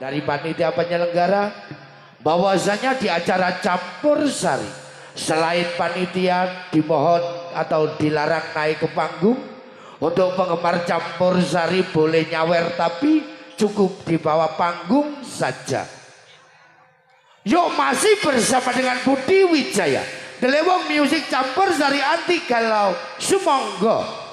dari panitia penyelenggara bahwasanya di acara campur sari selain panitia dimohon atau dilarang naik ke panggung. Untuk penggemar campur sari boleh nyawer tapi cukup di bawah panggung saja. Yuk masih bersama dengan Budi Wijaya Delewong Music campur sari anti galau sumonggo.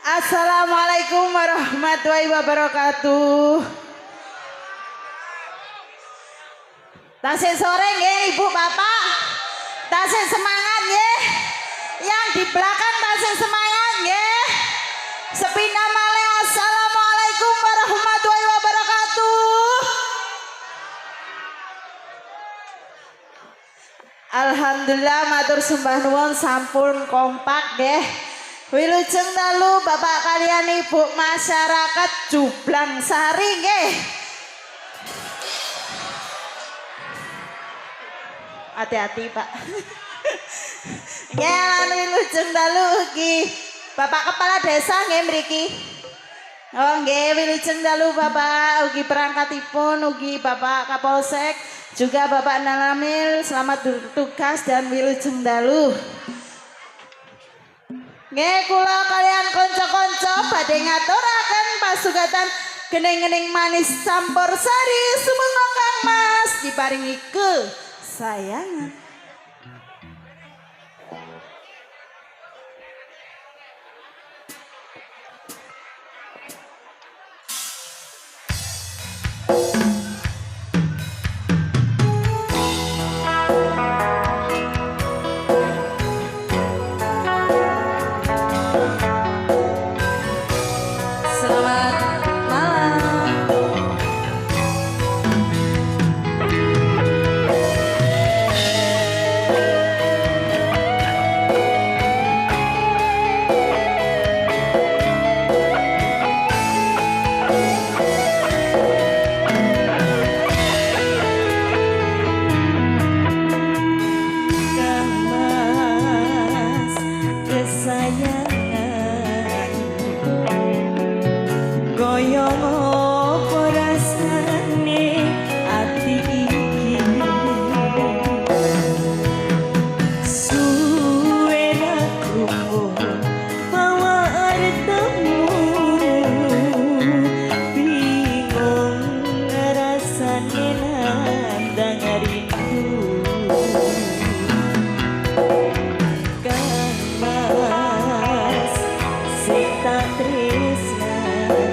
Assalamualaikum warahmatullahi wabarakatuh. Tasik sore nggih Ibu Bapak. Tasik semangat nggih. Yang di belakang tasik semangat nggih. Sepina malih assalamualaikum warahmatullahi wabarakatuh. Alhamdulillah matur sembah nuwun sampun kompak nggih. Wilujeng dalu Bapak kalian Ibu masyarakat Jublang Sari nggih. Hati-hati Pak. Nggih lan wilujeng dalu ugi Bapak Kepala Desa nggih mriki. Oh nggih, wilujeng dalu Bapak, ugi perangkatipun, ugi Bapak Kapolsek, juga Bapak Nalamil, selamat bertugas dan wilujeng dalu. Nggih, kula kalian konco-konco badhe ngaturaken pasugatan gening-gening manis campur sari sumangga Kang Mas diparingi kesayangan. Selamat malam. Kang Mas kesayangan, goyong apa rasane ati iki, suwe ra krungu pawartamu, bingung rasane nandang rindu. Kang Mas sing tak tresnani,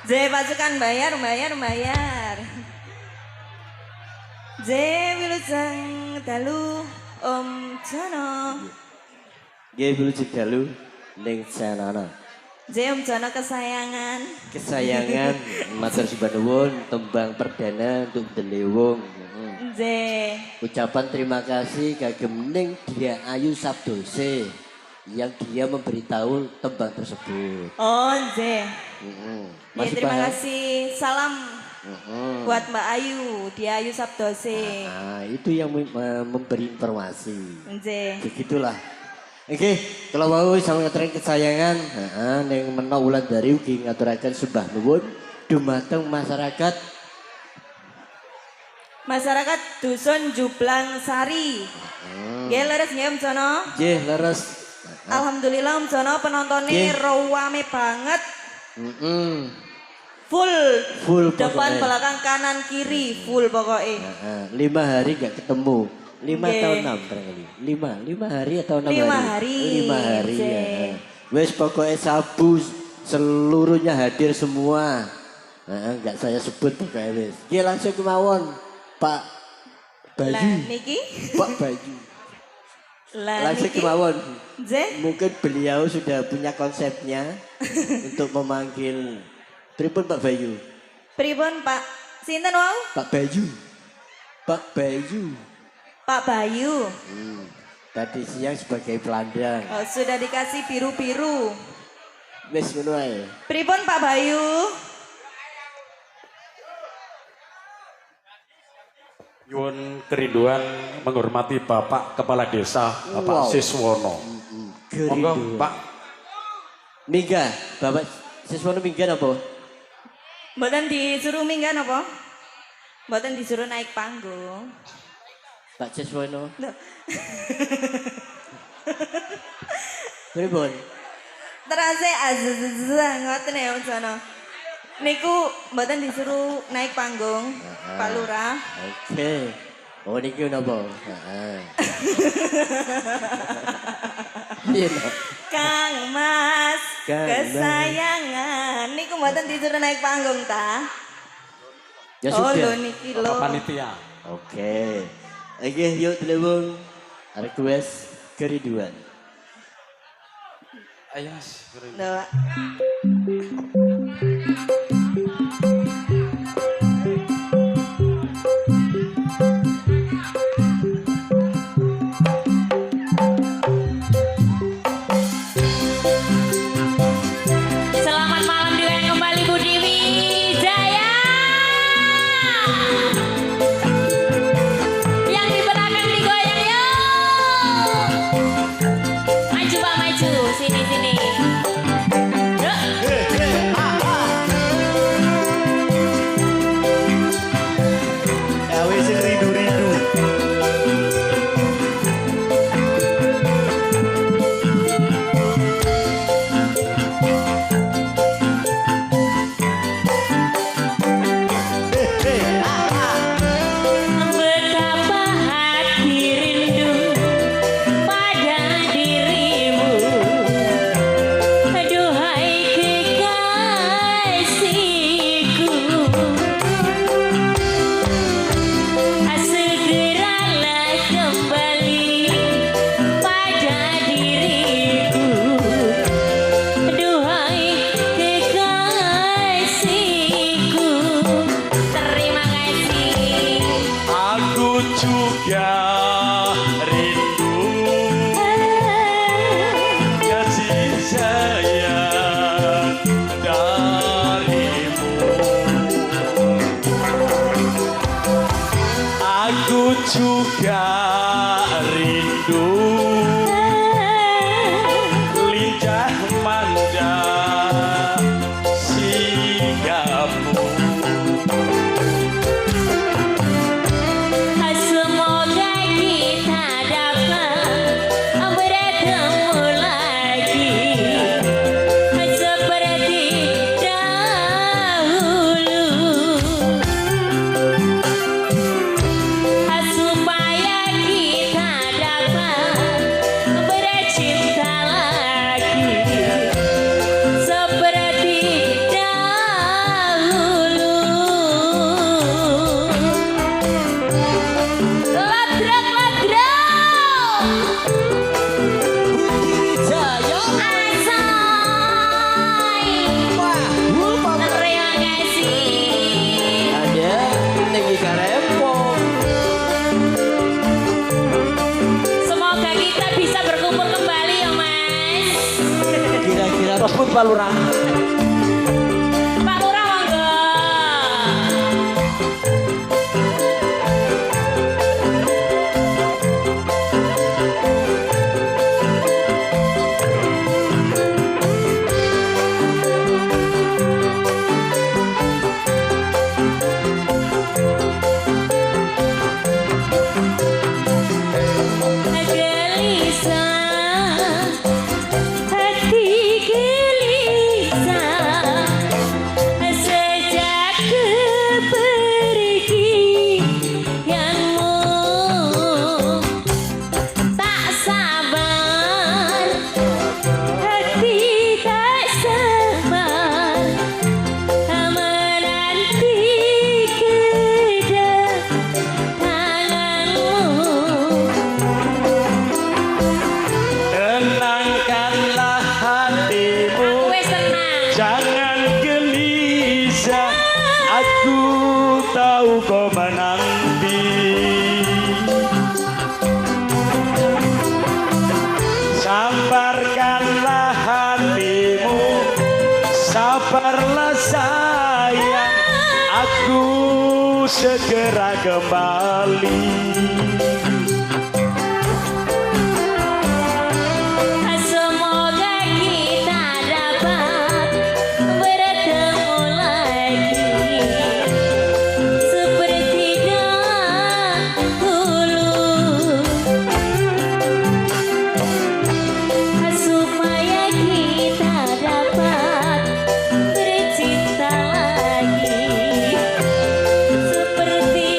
J pasukan bayar. J wilujeng dalu Om Jono. Nggih wilujeng dalu ning sanana. J Om Jono kesayangan. Kesayangan matur sembah nuwun tembang perdana untuk Delewung. J. Ucapan terima kasih kagem ning Dia Ayu Sabdose yang dia memberitahu tembang tersebut. Oh J. Masih terima paham? kasih. Salam buat Mbak Ayu, Dia Ayu Sabdose. Nah, itu yang memberi informasi. J. Begitulah. Oke, kalau mau sama ngetren kesayangan, yang menang Wulandari ugi ngaturaken sembah nuwun dumateng masyarakat Dusun Jublang Sari. Nggih leres nggih Om Jono. Nggih leres. Alhamdulillah Om Jono penontonnya Nggih. rame banget. Full depan pokoknya. belakang kanan kiri full pokoknya. 5 hari gak ketemu. 5 Nggih. atau 6 barangkali. 5 hari atau 6 5 hari. hari. 5 hari Nggih. ya. Wes pokoknya Sabu seluruhnya hadir semua. Enggak saya sebut pokoknya wes. Nggih langsung kemawon Pak Lah Bayu. niki. Pak Bayu. Lah Langsung niki. kemawon. J. Mungkin beliau sudah punya konsepnya untuk memanggil pripun Pak Bayu. Pripun Pak? Sinten wau? Pak Bayu. Pak Bayu. Pak Bayu. Tadi siang sebagai pelandang. Oh, sudah dikasih biru-biru. Wes ngono ae. Pripun Pak Bayu? Nyuwun kerinduan menghormati Bapak Kepala Desa, Bapak Wow. Siswono. Monggo, Kerinduan. Pak. Mingga, Bapak siswono mingga apa? Mboten disuruh minggat apa? Mboten disuruh naik panggung. Pak Siswono. Loh. Pripun? Terase azazazah ngoten ya Om Jono. Niku mboten disuruh naik panggung, Pak Lurah. Oke. Oh niki napa? Heeh. Iya. no. Kang Mas, Kang Mas. kesayangan. Niku mboten disuruh naik panggung ta? Ya Oh sudah. lho niki lho. Bapak Panitia. Oke. Oke, yuk Delewung. Request kerinduan. Ayo Mas. Loh. Selamat malam dengan kembali Budi Wijaya. Yang di belakang digoyang yuk. Maju Pak maju, sini sini. Yuk. Awe sing rindu-rindu. Betapa hati rindu pada dirimu. Duhai kekasihku, segeralah kembali pada diriku. Duhai kekasihku, terima kasih. Aku juga rindu kasih sayang darimu. Aku juga rindu lincah manja sikapmu. Semoga kita dapat bertemu lagi seperti dahulu, supaya kita dapat bercinta lagi seperti dahulu. Pak Lurah. Pak Lurah monggo. Tenangkanlah hatimu, Aku wis tenang. jangan gelisah. Aku tahu kau menanti. Sabarkanlah hatimu, sabarlah sayang. Aku segera kembali. Semoga kita dapat bertemu lagi seperti dahulu, supaya kita dapat bercinta lagi seperti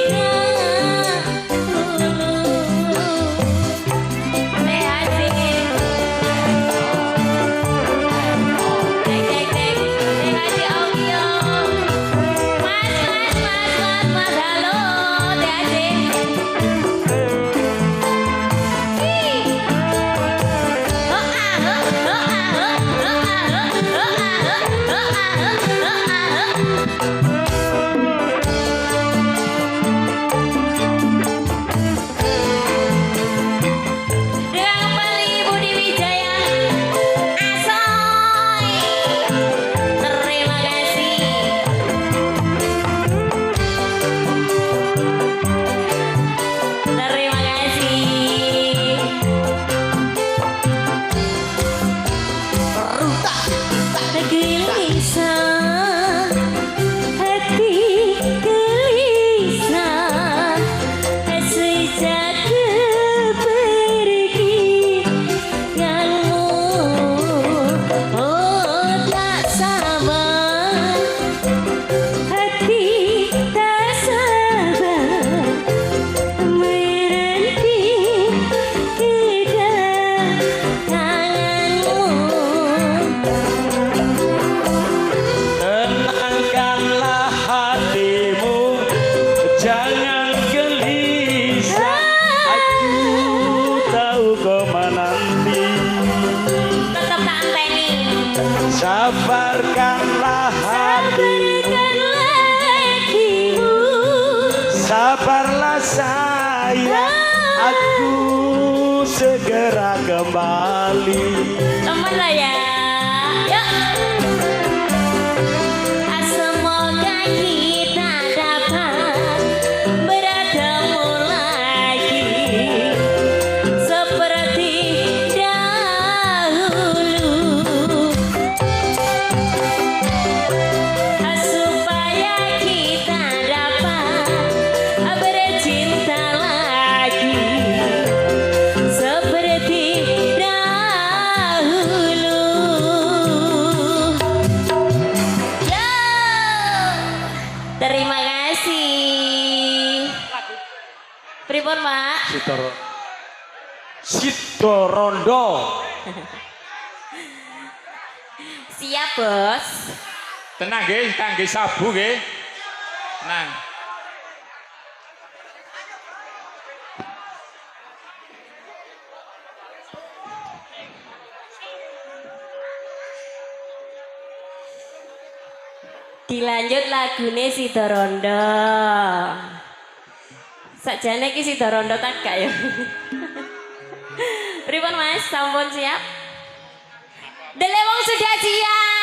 Sabarkanlah hatimu, sabarlah sayang, aku segera kembali. Teman lah ya. Yuk. Semoga kita dapat bertemu lagi seperti dahulu, supaya kita dapat bercinta lagi seperti dahulu. Yo, terima kasih. Pripun, Pak? Sidorondo. Siap, Bos. Tenang nggih, kangge sabu nggih. Tenang. Dilanjut lagune Sidorondo. Sakjane iki Sidorondo tak gak ya? Pripun Mas, sampun siap? Delewong sudah siap.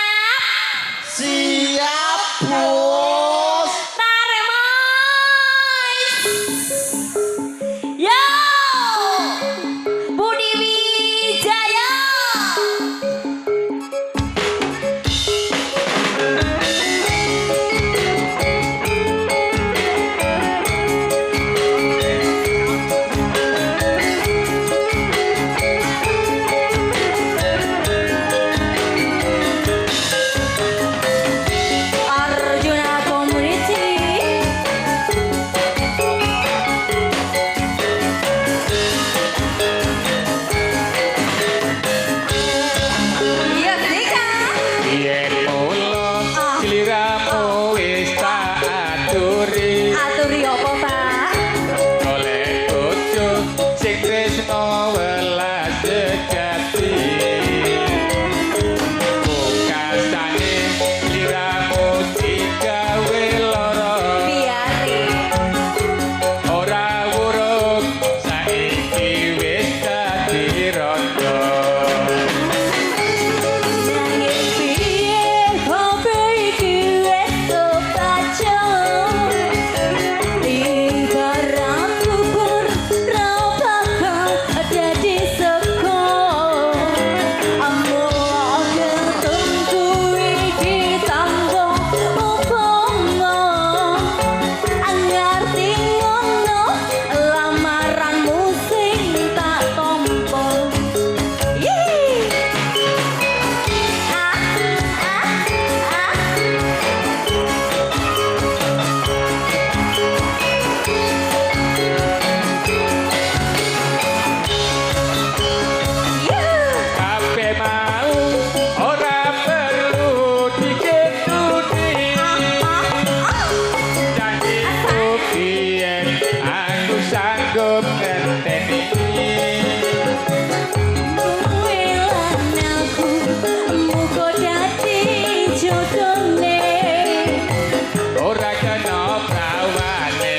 liramu wis tak aturi Aturi apa, Pak? golek bojo sing tresno welas sejati pungkasane liramu digawe lara Biari. ora wuruk saiki wis dadi rondo Nanging piye kopi iki wis kebaca ibarat kubur ra bakal dadi seko amul ketunggu iki tanggo upomo ngerti ngono lamaranmu sing tak tompo Yee! kabeh mau ora perlu diketuni janjiku biyen aku sanggup ngenteni ora kena prawane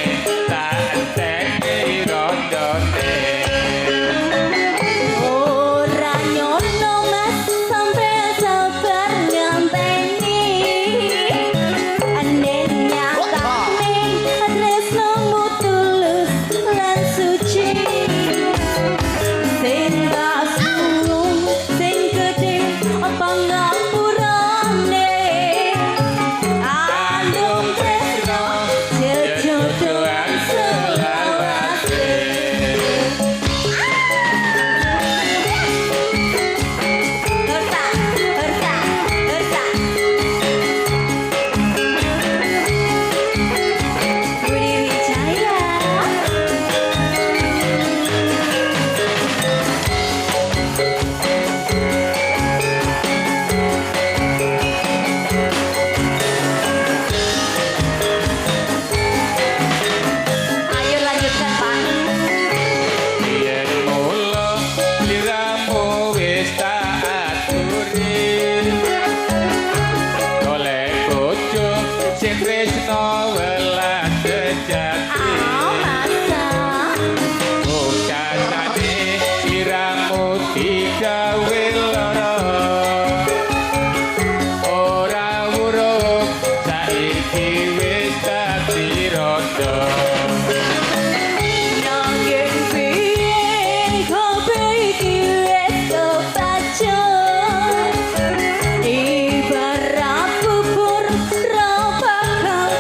tak enteni rondone Jodohan selawase Ayo lanjutkan, Pak. yen mula liramu wis tak aturi golek bojo sing tresno welas sejati Masa pungkasane liramu digawe lara ora wuruk saiki wis dadi rondo nanging piye kopi iki wis kebaca ibarat kubur ra bakal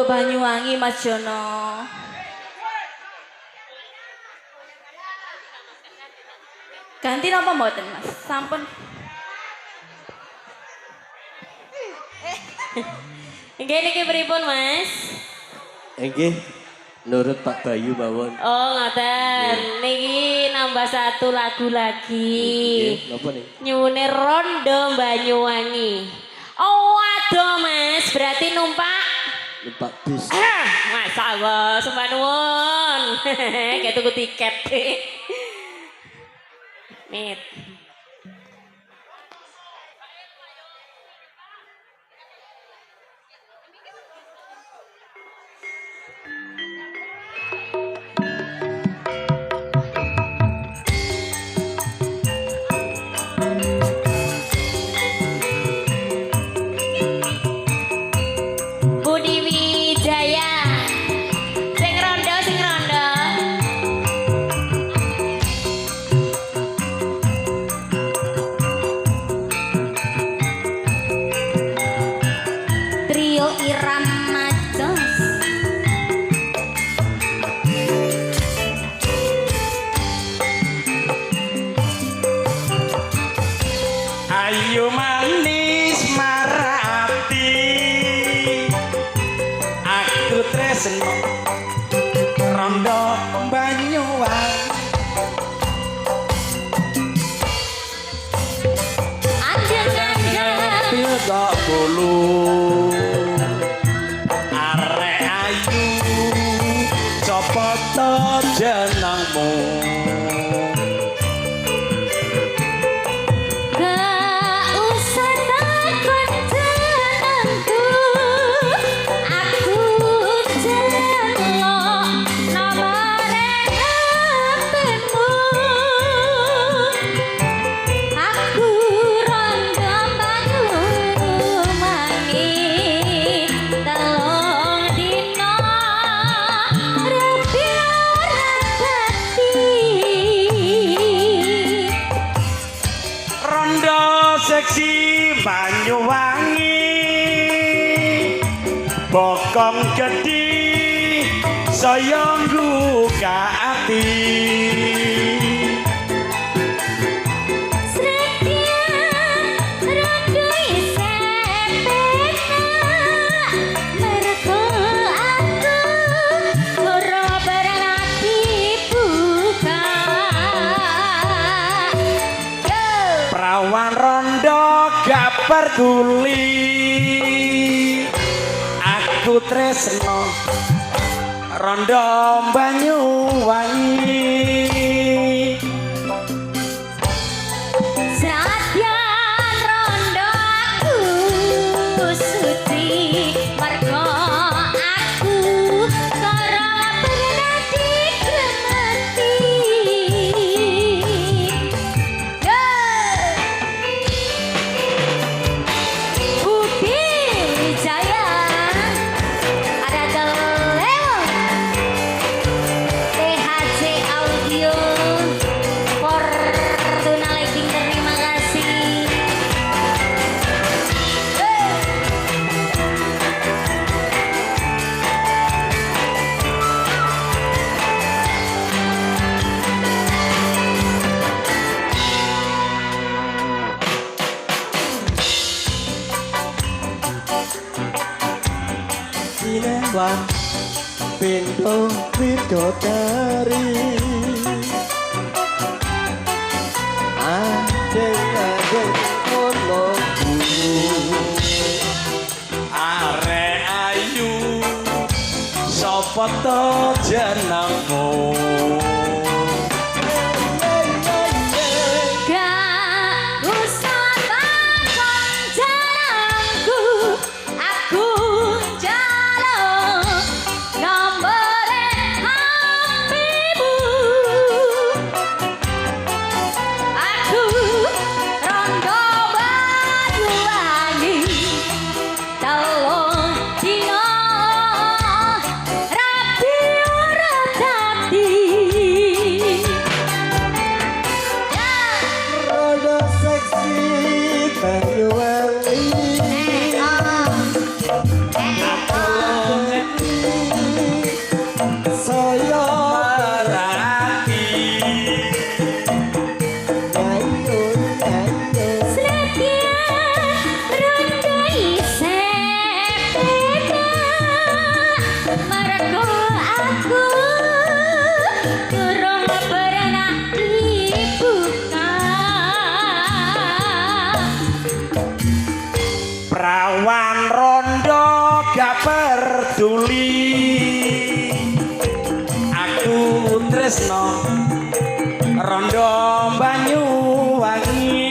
Rondo Banyuwangi Mas Jono. Ganti napa mboten Mas? Sampun. Nggih niki pripun Mas? Nggih, nurut Pak Bayu mawon. Oh ngoten. Niki nambah satu lagu lagi. Nggih, napa nih? Nyuwune Rondo Banyuwangi. Oh waduh Mas, berarti numpak. Numpak bis. Masya Allah, sumpah nuwun. Kayak tuku tiket. Mit. Budi Wijaya. Sing rondo, sing rondo. Trio Irama Jos. Ayu manis marati aku tresno Rondo Banyuwangi Anjeng-anjeng. Pilkok bulu arek ayu copot jenengmu Gak usah takut jenengku, aku jelok nomore HP-mu. Aku Rondo Banyuwangi, telung dina rapi ora dadi. Rondo seksi Banyuwangi bokong gedhi saya ngguga ati Sretian Rondo isih penak, mergo aku ora berarti buka. Prawan rondo gak peduli aku tresno Rondo Banyuwangi Senadyan rondo aku suci, mergo aku ora berarti gemeti. Budi Wijaya, ada Teleo, THC Audio, Fortuna Lighting, terima kasih. Sinewan Pindho Widodari Adeng-adeng ono bulu arek ayu sapa to jenengmu Gak usah takon jenengku, aku njaluk nomore HP-mu. Aku Rondo Banyuwangi, telung dina rapi ora dadi. tresno rondo Banyuwangi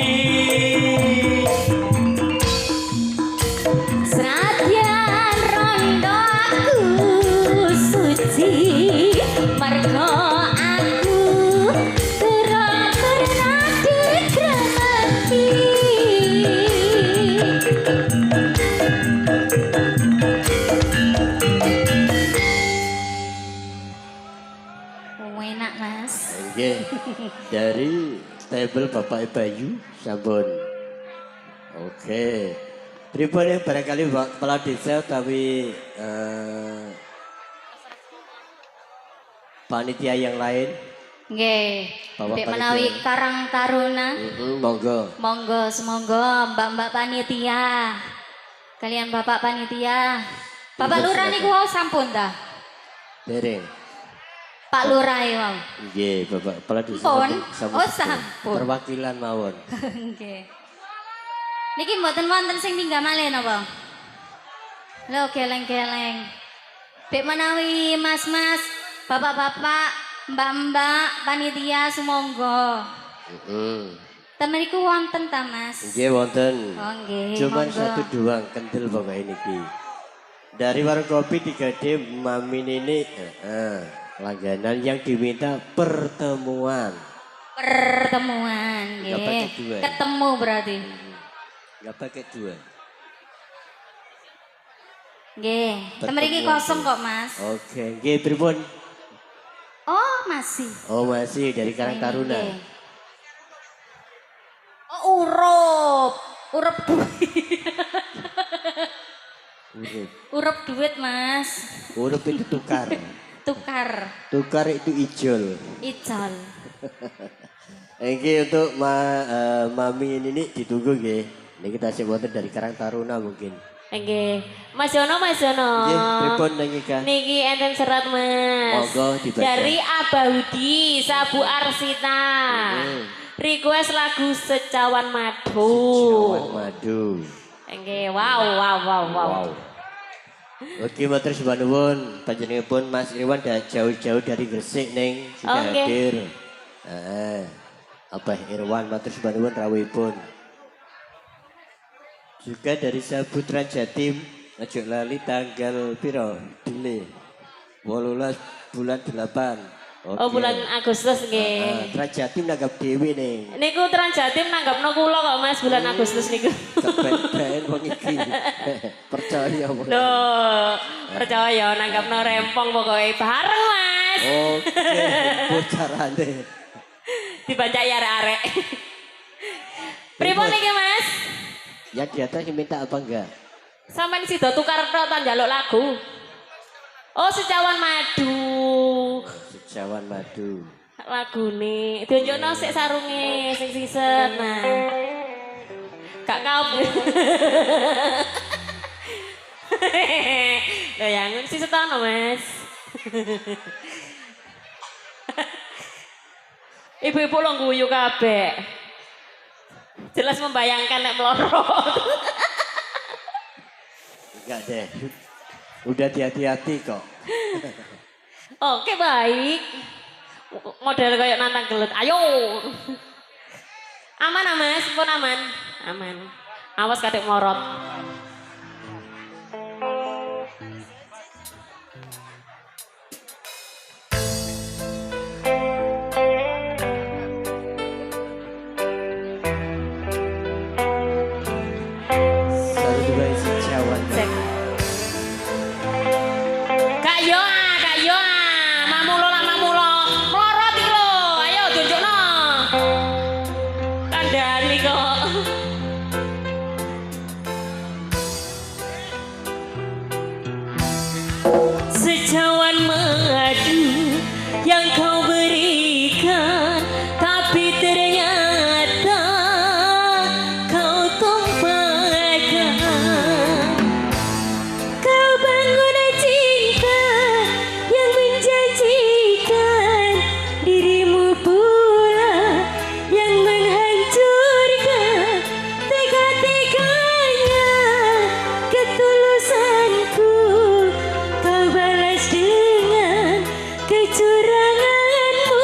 Senadyan rondo aku suci mergo aku terang pernah dikremati. Enak mas. Oke, dari stable Bapak Bayu Sampun. Oke, pripun ya barangkali kepala desa tapi panitia yang lain. Nggih. Bapak Dek panitia. menawi Karang Taruna. Monggo. Monggo semoga mbak-mbak panitia. Kalian bapak panitia. Bapak Iya, lurah silakan. niku wau sampun ta? Dereng. Pak lurah e wau. Nggih, Bapak kepala desa. Pun? sampun. Oh, sampun. Perwakilan mawon. Nggih. Niki mboten wonten sing tinggal malih napa? Lho geleng-geleng. Dek menawi mas-mas, bapak-bapak, mbak-mbak, panitia sumangga. Temen iku wonten ta, Mas? Nggih wonten. Oh, nggih. Cuman monggo. satu doang kentil Bapak ini Ki. Dari warung kopi 3D Mami Nini langganan yang diminta pertemuan. Pertemuan, Nggak pakai nggih. dua ya? Ketemu berarti. Enggak pakai dua. Nggih. Temen iki Pertemuan, kosong nggih. kok, Mas. Oke, nggih pripun? Oh, masih. Oh, masih dari Karang Taruna. Nggih. Oh, urup. Urup duit. Urup. Urup duit, Mas. Urup itu tukar. Tukar. Tukar itu ijol. Ijol. Oke untuk Mami ini ditunggu nggih. Niki tasih wonten dari Karang Taruna mungkin. Nggih. Mas Yono, Mas Yono. Nggih, pripun niki? Niki enten serat, Mas. Monggo dibaca. Dari Abahudi, Sabu Arsita. Request lagu Secawan Madu. Cawan Madu. Nggih, wow. Oke, matur sembah nuwun. Panjenenganipun Mas Irwan dah jauh-jauh dari Gresik neng sudah Oke. hadir. Abah Irwan matur sembah nuwun rawuhipun. Juga dari Saputra Jatim, ojo lali tanggal piro? Dile. 18 bulan 8. Oke. Oh, bulan Agustus nggih. Trans Jatim nanggap dewi nih. Niku Trans Jatim nanggapno kula kok Mas bulan Agustus niku. Keben-ben wong iki. Percaya wong. Loh, percaya nanggapno rempong pokoknya bareng Mas. Oke, bocarane. Dibancai arek-arek. Pripun niki Mas? Yang di atas minta apa enggak? Sampeyan sida tukar tok ta njaluk lagu. Oh, Secawan Madu. Secawan Madu. Lagune diunjukno sik sarunge sing siset. Nah. Gak kaup. Lah yang siset ana, Mas. Ibu-ibu lo guyu kabeh. Jelas membayangkan nek melorot. Enggak deh. Udah hati-hati kok. Oke, baik. Model kayak nantang gelut. Ayo. Aman, Mas. Pun aman. Aman. Awas kadek melorot. Satu dua secawan. Cek. Kak Yo, Kak Yo. Mamulo lah mamulo. Melorot iki lho. Ayo tunjukno. Kandhani kok. Secawan madu yang kau berikan, tapi ternyata kau tumpahkan. Kau bangun cinta yang menjanjikan, dirimu pula yang menghancurkan. Tega-teganya ketulusanku kau balas dengan kecuranganmu.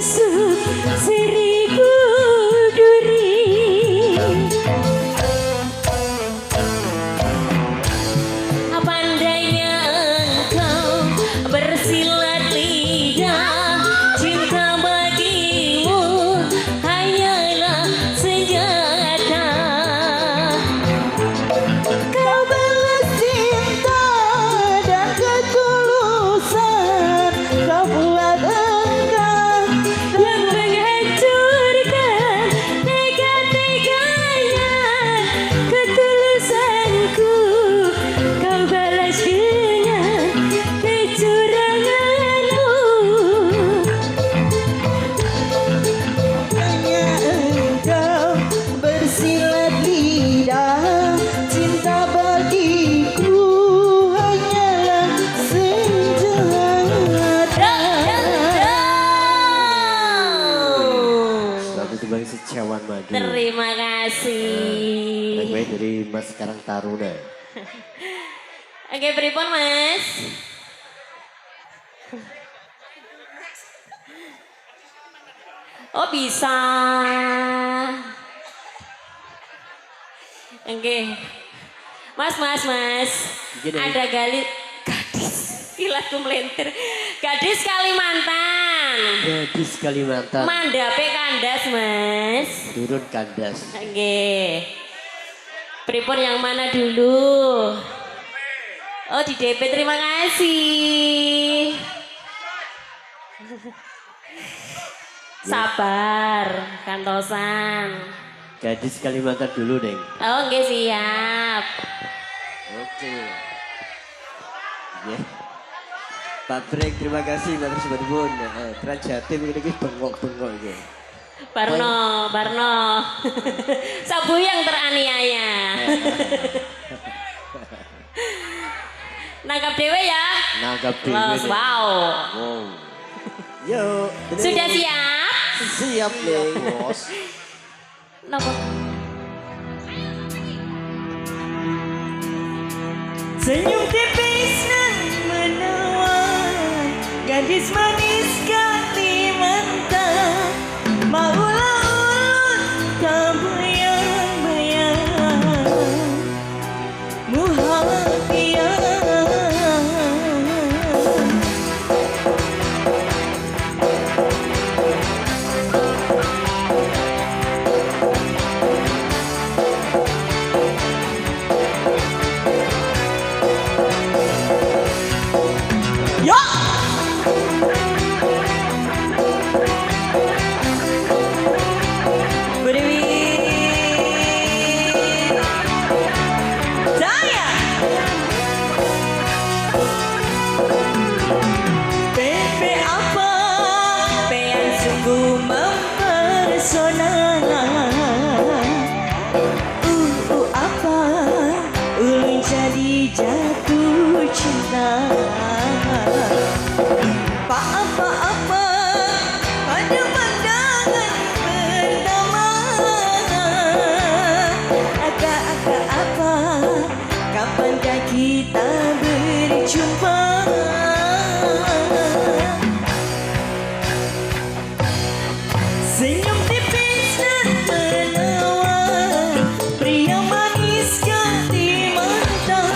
tusuk seribu duri. Pandainya engkau bersilat lidah, cinta bagimu hanyalah senjata. Kau balas cinta dan ketulusan, kau buat engkau Yang menghancurkan tega-teganya ketulusanku, kau balas dengan kecuranganmu. hanya engkau bersilat lidah, cinta bagiku hanyalah senjata. Satu sebagai secawan madu. Terima kasih. Baik dari Mas Karang Taruna. Oke, pripun Mas? Oh bisa. Oke. Mas. Gini. Ada gadis kilatku melintir. Gadis Kalimantan. Gadis Kalimantan. Mandape kandas, Mas. Turun kandas. Oke. Pripun yang mana dulu? Oh di DP, terima kasih. Sabar, kantosan. Gadis Kalimantan dulu, Neng. Oh nggih siap. Oke. Ya. Pak Brek, terima kasih Matur Suwun. Trans Jatim ini bengok-bengok iki. Barno. Sabu yang teraniaya. Nangkap dewe ya. Nangkap dhewe. Los, Neng. wow. Wow. Yo, Sudah siap? siap, Neng, Bos. Napa? Senyum tipis dan menawan, gadis manis Kalimantan, maulah ulun tak bayang-bayang, muhafian. Jatuh cinta apa-apa pada pandangan pertama, agak-agak apa kapankah kita berjumpa. Senyum tipis dan menawan, pria manis Kalimantan,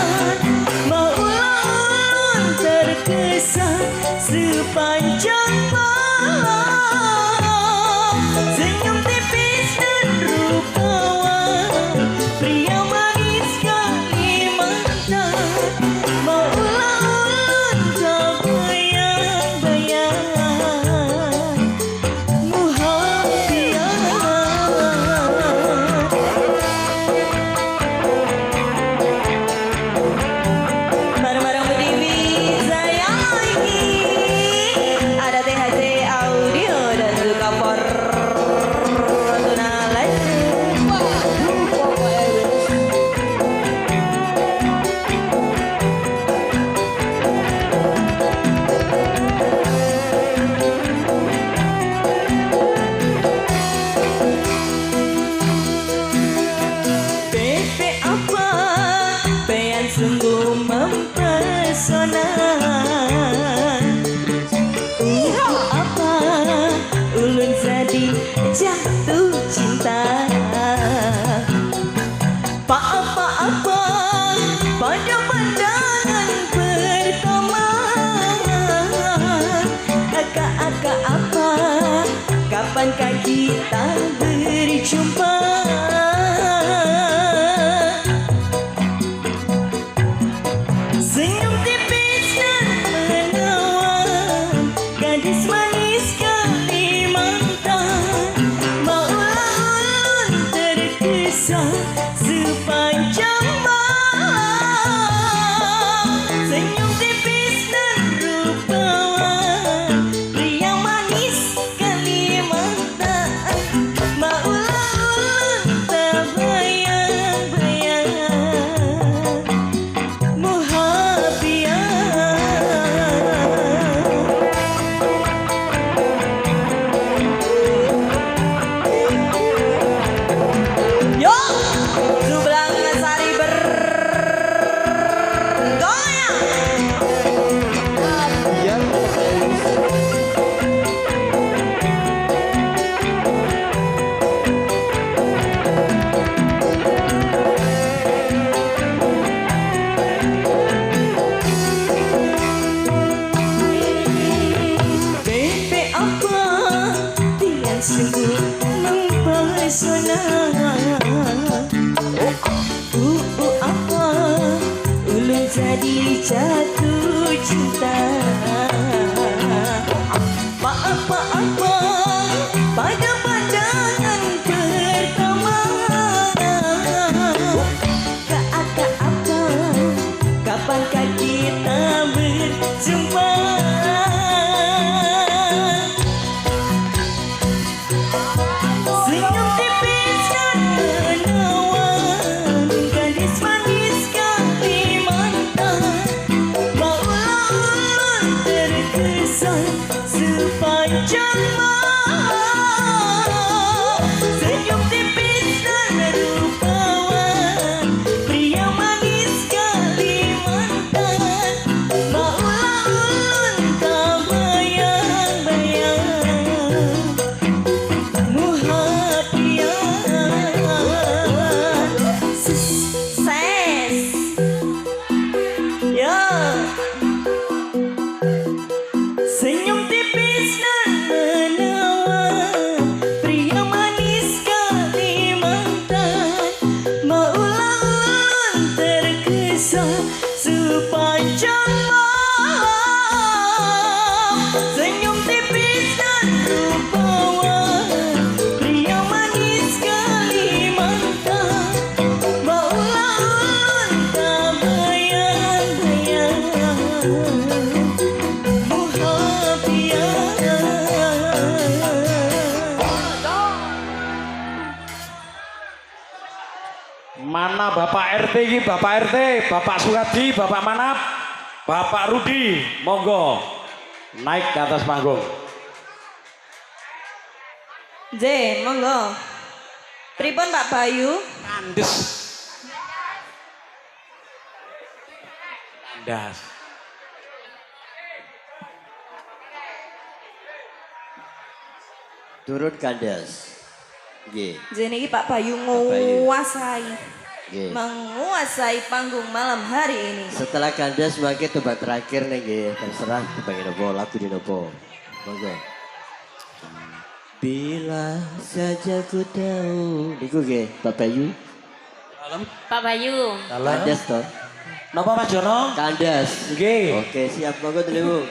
maulah ulun terkesan sepanjang malam. Senyum tipis dan rupawan, pria manis Kalimantan, maulah ulun tak bayang-bayang, muhafian. jatuh cinta. Apa-apa pada pandangan pertama. Aka-aka apa, kapankah kita berjumpa? Senyum tipis dan menawan, gadis manis Kalimantan. Maulah ulun terkesan sepanjang malam. Senyum tipis dan rupawan, pria manis Kalimantan. Maulah ulun tak bayang-bayang. Sungguh mempesona. Apa ulun jadi jatuh cinta. Apa-apa pada pandangan pertama. Kata apa, kapankah kita berjumpa? Senyum tipis dan menawan, gadis manis Kalimantan. Maulah ulun terkesan sepanjang malam. Senyum tipis dan rupawan, pria manis Kalimantan. Maulah ulun tak bayang-bayang. Senyum tipis dan menawan, pria manis Kalimantan. Maulah ulun terkesan sepanjang malam. Senyum tipis dan rupawan, pria manis Kalimantan. Maulah ulun tak bayang-bayang. Mana Bapak RT ini, Bapak RT, Bapak Sukadi, Bapak Manap, Bapak Rudi, monggo naik ke atas panggung. J, monggo. Pripun Pak Bayu? Kandes. Kandas. Turut kandas. Nggih. J niki Pak Bayu Bayu. menguasai panggung malam hari ini. Setelah kandas mangke tebak terakhir nih nggih, terserah tebak nopo, lagu di nopo. Monggo. Bila saja ku tahu, niku nggih, Pak Bayu. Pak Bayu. Kandas toh? Napa Mas Jono? Kandas. Nggih. Oke, siap monggo dulu.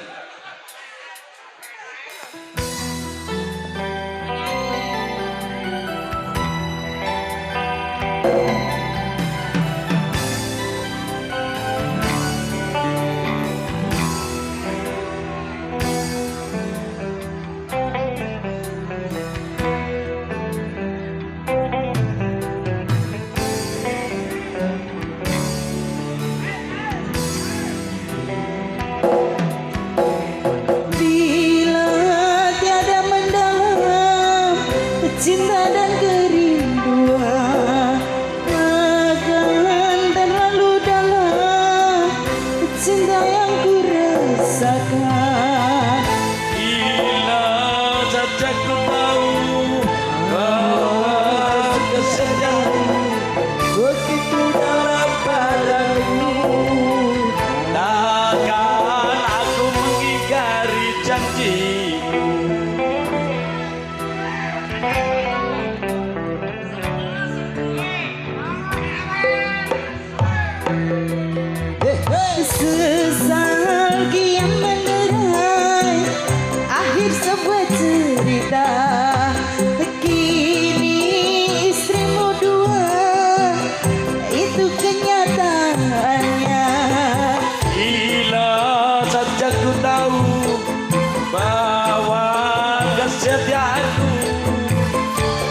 padaku,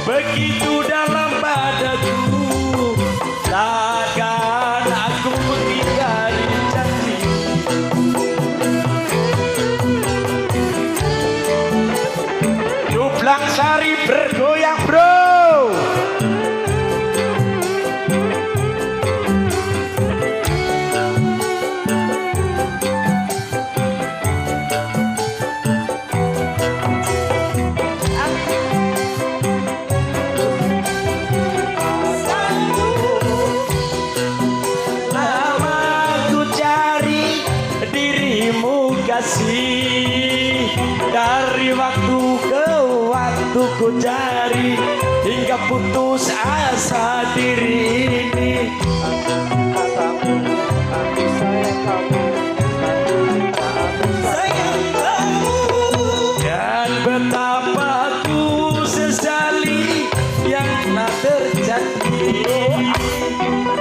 begitu dalam padaku, takkan aku mengingkari janji. Jublang Sari bergoyang bro. Dari waktu ke waktu ku cari hingga putus asa diri ini. Dan betapa ku sesali yang telah terjadi.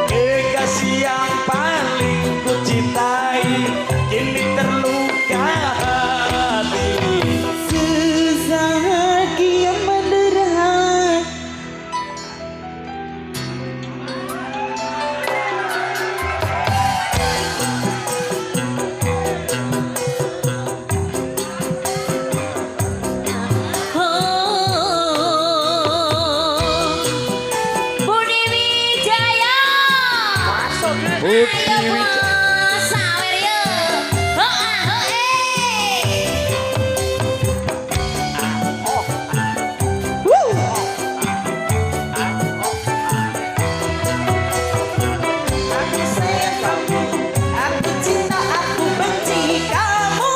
Kekasih yang paling ku cintai kini terluka hati. Susah kian menderah. Budi Wijaya. Budi Ayo, Wijaya. Bos, sawer yo. Hoah, hoeh. Aku sayang kamu, aku cinta, aku benci kamu.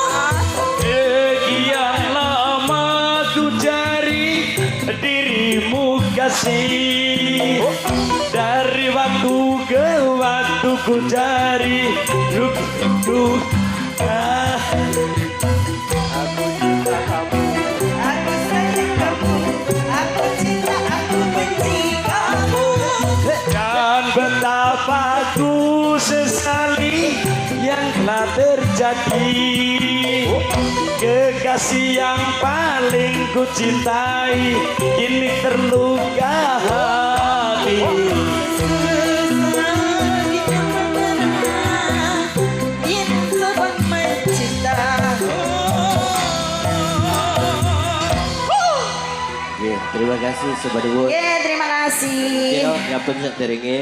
Sekian lama ku cari dirimu kasih. Dari waktu ke waktu ku cari Aku sayang kamu, aku cinta, aku benci kamu. dan betapa ku sesali yang telah terjadi. Kekasih yang paling ku cintai kini terluka hati. Terima kasih Sobat Ibu. Terima kasih. Kira ngapun saderinge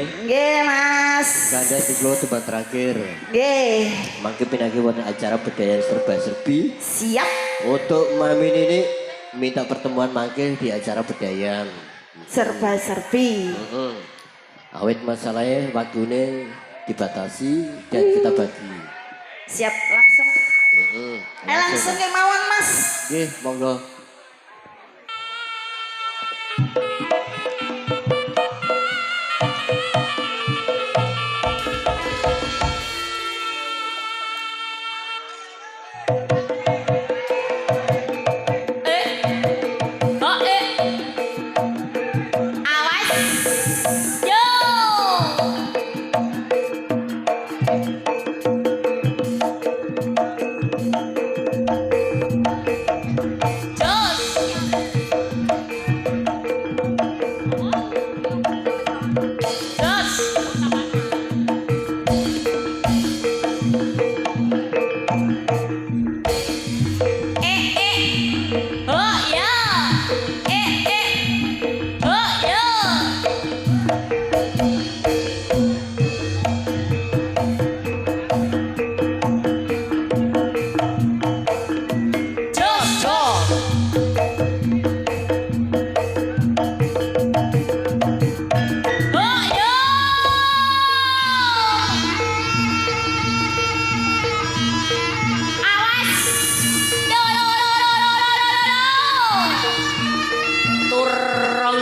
Mas. kanda diklo tempat terakhir. Mangke pinagi wonten acara budaya serba-serbi. Siap. Untuk Mamin ini minta pertemuan mangke di acara budaya. Serba-serbi. Awet masalahnya waktunya dibatasi dan kita bagi. Siap langsung. Langsung kemauan Mas. Nggih, monggo. Awas. Yo.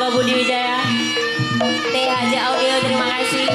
Budi Wijaya. THJ Audio, terima kasih.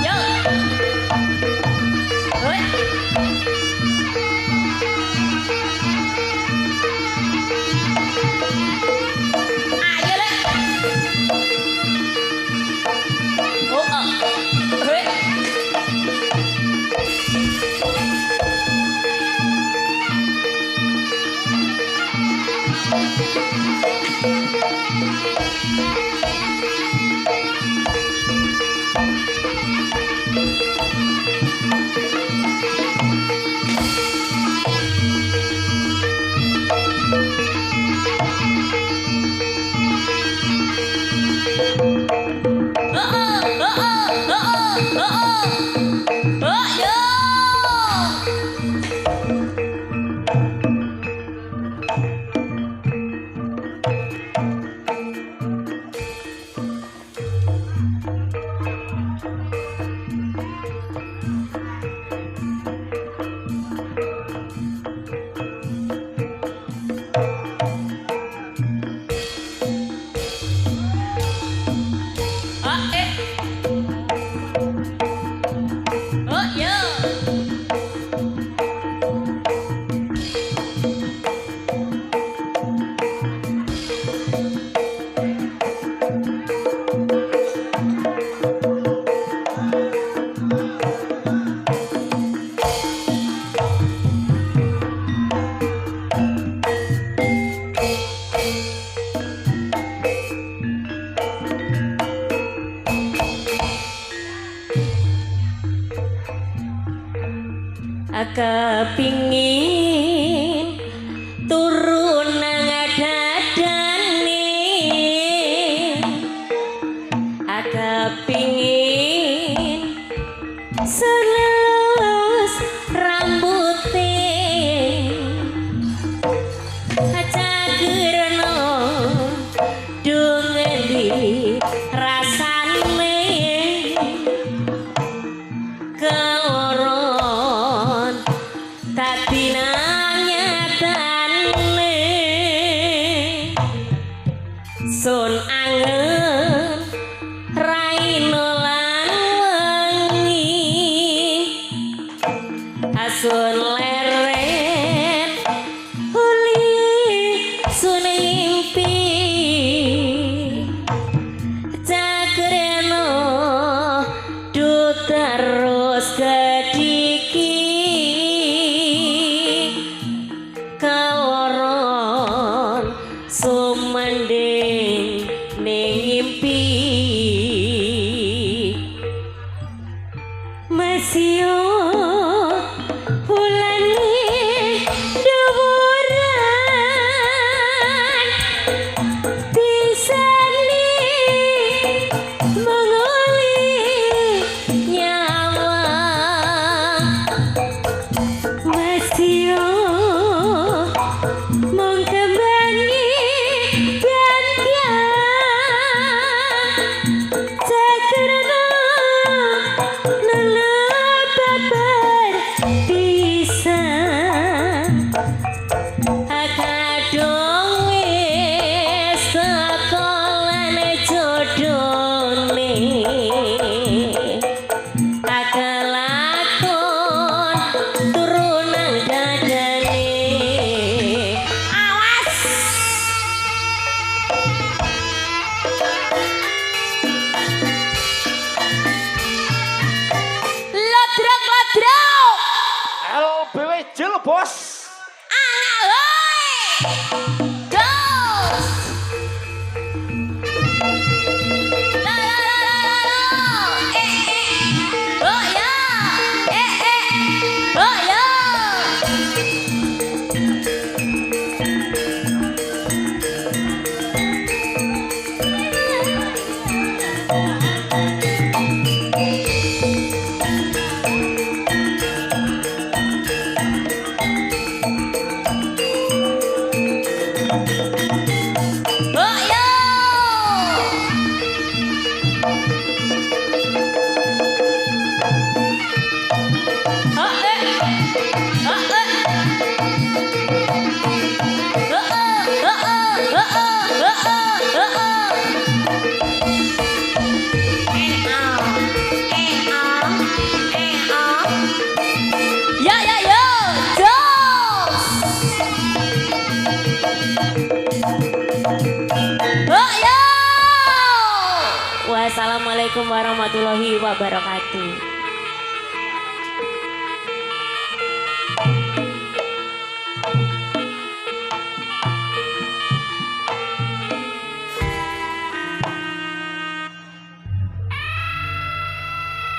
Yo. Hoi. Ayo le. Oh, hoi. Oh, yo. Ah, oh, yo. Kepingin turun nang dadane, kepingin selus rambuté, cagerno dungendi rasane keloron tapi nyatane sun angen raino lan wengi asun leren uli sun ngimpi cakreno du terus kediki kaworon sumending ngimpi masio bulane duburan disani mengoli nyawa masio mengkembangi biar cakrana nelababar pisang kadung wis sekolan jodone kelakon turunan dadane awas lodrok LBW Jil bos. dos la la la la la oh ya oh ya Wassalamualaikum warahmatullahi wabarakatuh.